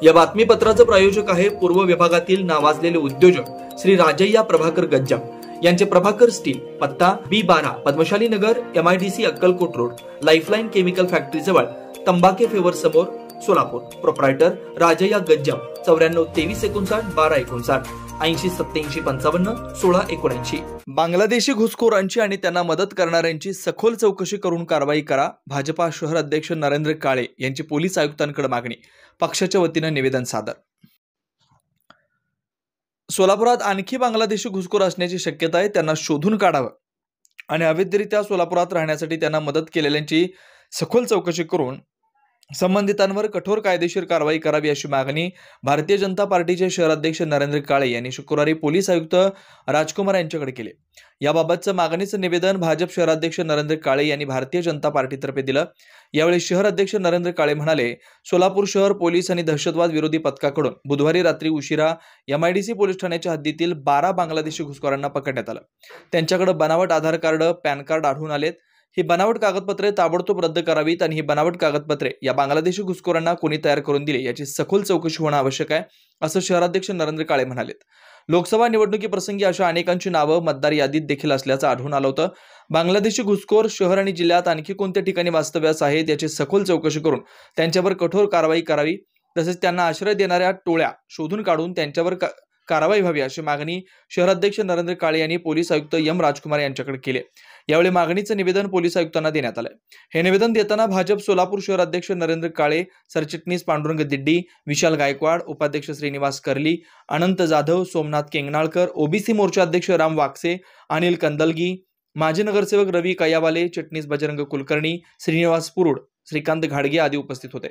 या बातमीपत्राचे प्रायोजक आहे पूर्व विभागातील नावाजलेले उद्योजक श्री राजय्या प्रभाकर गज्जम यांचे प्रभाकर स्टील, पत्ता B12 पद्मशाली नगर, MIDC Akkalkot road, lifeline chemical factory जवळ, तंबाके फेवर समोर, सोलापूर। प्रोप्रायटर राजय्या गज्जम 94 23 59 12 59 80 87 55 16 79। बांगलादेशी घुसखोरांची आणि त्यांना मदत करणाऱ्यांची सखोल चौकशी करून कारवाई करा, भाजपा शहर अध्यक्ष नरेंद्र काळे यांची पोलीस आयुक्तांकडे मागणी। पक्षाच्या वतीने निवेदन सादर। सोलापुरात आणखी बांगलादेशी घुसखोर असण्याची शक्यता आहे, त्यांना शोधून काढावं आणि अवैधरित्या सोलापुरात राहण्यासाठी त्यांना मदत केलेल्यांची सखोल चौकशी करून संबंधितांवर कठोर कायदेशीर कारवाई करावी अशी मागणी भारतीय जनता पार्टीचे शहर अध्यक्ष नरेंद्र काळे यांनी शुक्रवारी पोलीस आयुक्त राजकुमार यांच्याकडे केले। याबाबतचं मागणीचं निवेदन भाजप शहराध्यक्ष नरेंद्र काळे यांनी भारतीय जनता पार्टीतर्फे दिलं। यावेळी शहर अध्यक्ष नरेंद्र काळे म्हणाले, सोलापूर शहर पोलीस आणि दहशतवाद विरोधी पथकाकडून बुधवारी रात्री उशिरा MIDC पोलीस ठाण्याच्या हद्दीतील 12 बांगलादेशी घुसखोरांना पकडण्यात आलं। त्यांच्याकडे बनावट आधार कार्ड, पॅन कार्ड आढळून आलेत। ही बनावट कागदपत्रे ताबडतोब रद्द करावीत आणि ही बनावट कागदपत्रे या बांगलादेशी घुसखोरांना कोणी तयार करून दिली याची सखोल चौकशी होणं आवश्यक आहे, असं शहराध्यक्ष नरेंद्र काळे म्हणालेत। लोकसभा निवडणुकीप्रसंगी अशा अनेकांची नावं मतदार यादीत देखील असल्याचं आढळून आलं होतं। बांगलादेशी घुसखोर शहर आणि जिल्ह्यात आणखी कोणत्या ठिकाणी वास्तव्यास आहेत याची सखोल चौकशी करून त्यांच्यावर कठोर कारवाई करावी, तसेच त्यांना आश्रय देणाऱ्या टोळ्या शोधून काढून त्यांच्यावर कारवाई व्हावी अशी मागणी शहराध्यक्ष नरेंद्र काळे यांनी पोलीस आयुक्त M राजकुमार यांच्याकडे केली। यावेळी मागणीचं निवेदन पोलीस आयुक्तांना देण्यात आलं। हे निवेदन देताना भाजप सोलापूर शहर अध्यक्ष नरेंद्र काळे, सरचिटणीस पांडुरंग दिड्डी, विशाल गायकवाड, उपाध्यक्ष श्रीनिवास करली, अनंत जाधव, सोमनाथ केंगनाळकर, OBC मोर्चा अध्यक्ष राम वाकसे, अनिल कंदलगी, माजी नगरसेवक रवी कयावाले, चिटणीस बजरंग कुलकर्णी, श्रीनिवास पुरुड, श्रीकांत घाडगे आदी उपस्थित होते।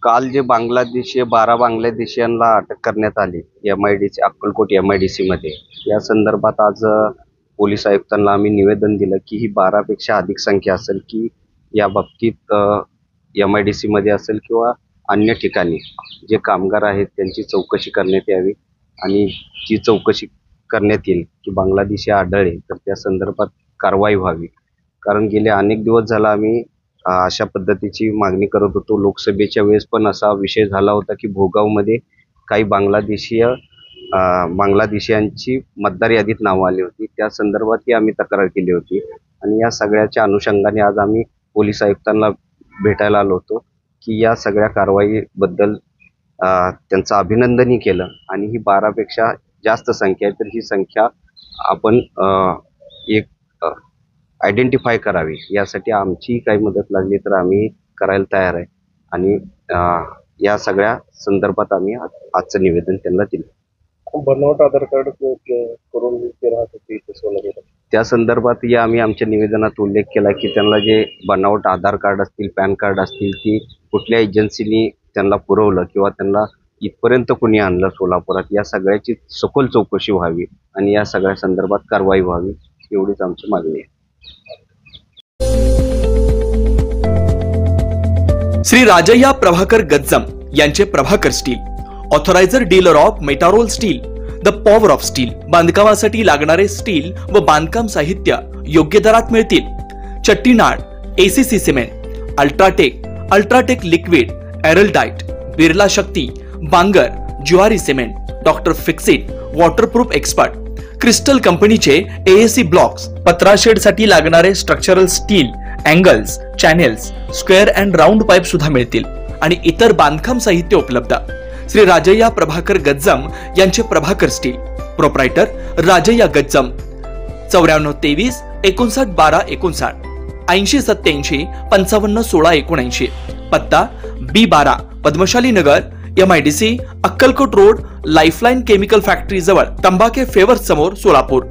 काल जे 12 बांगलादेशीयांना अटक करण्यात आली MIDC अक्कलकोट MIDC मध्ये, या संदर्भात आज पोलीस आयुक्तांना आम्ही निवेदन दिलं की ही 12 पेक्षा अधिक संख्या असेल की या बाबतीत MIDC मध्ये असेल किंवा अन्य ठिकाणी जे कामगार आहेत त्यांची चौकशी करण्यात यावी आणि जी चौकशी करण्यात येईल की बांगलादेशी आढळले तर त्या संदर्भात कारवाई व्हावी। कारण गेले अनेक दिवस झाला आम्ही अशा पद्धतीची मागणी करत होतो। लोकसभेच्या वेळेस पण असा विषय झाला होता की भोगावमध्ये काही बांगलादेशीयांची मतदार यादीत नावं आली होती, त्या संदर्भातही आम्ही तक्रार केली होती आणि या सगळ्याच्या अनुषंगाने आज आम्ही पोलीस आयुक्तांना भेटायला आलो होतो की या सगळ्या कारवाईबद्दल त्यांचं अभिनंदनही केलं आणि ही 12 पेक्षा जास्त संख्या आहे तर ही संख्या आपण एक आयडेंटिफाय करावी, यासाठी आमची काही मदत लागली तर आम्ही करायला तयार आहे आणि या सगळ्या संदर्भात आम्ही आजचं निवेदन त्यांना दिलं। बनावट आधार कार्ड करून राहत होते सोलापूर, त्या संदर्भात आम्ही आमच्या निवेदनात उल्लेख केला की त्यांना जे बनावट आधार कार्ड असतील, पॅन कार्ड असतील, ती कुठल्या एजन्सीनी त्यांना पुरवलं किंवा त्यांना इथपर्यंत कोणी आणलं सोलापुरात, या सगळ्याची सखोल चौकशी व्हावी आणि या सगळ्या संदर्भात कारवाई व्हावी, एवढीच आमची मागणी आहे। श्री राजय्या प्रभाकर गज्जम यांचे Prabhakar steel, authoriser dealer of Metarol steel, the power of steel. बांधकामासाठी लागणारे स्टील व बांधकाम साहित्य योग्य दरात मिळतील। Chettinad, ACC cement, UltraTech liquid, Araldite, Birla Shakti, Bangur, Zuari cement, doctor Fixit, waterproof expert, crystal कंपनीचे AAC ब्लॉक्स, पत्रा शेडसाठी लागणारे structural steel, angles, channels, square and round pipe सुद्धा मिळतील आणि इतर बांधकाम साहित्य उपलब्ध। श्री राजय्या प्रभाकर गज्जम यांचे प्रभाकर स्टील, प्रोप्रायटर राजय्या गज्जम 94 23 59 12 59 80 87 55 16 79, पत्ता B12 पद्मशाली नगर, MIDC Akkalkot road, lifeline chemical factory जवळ, तंबाके फेवर समोर, सोलापूर।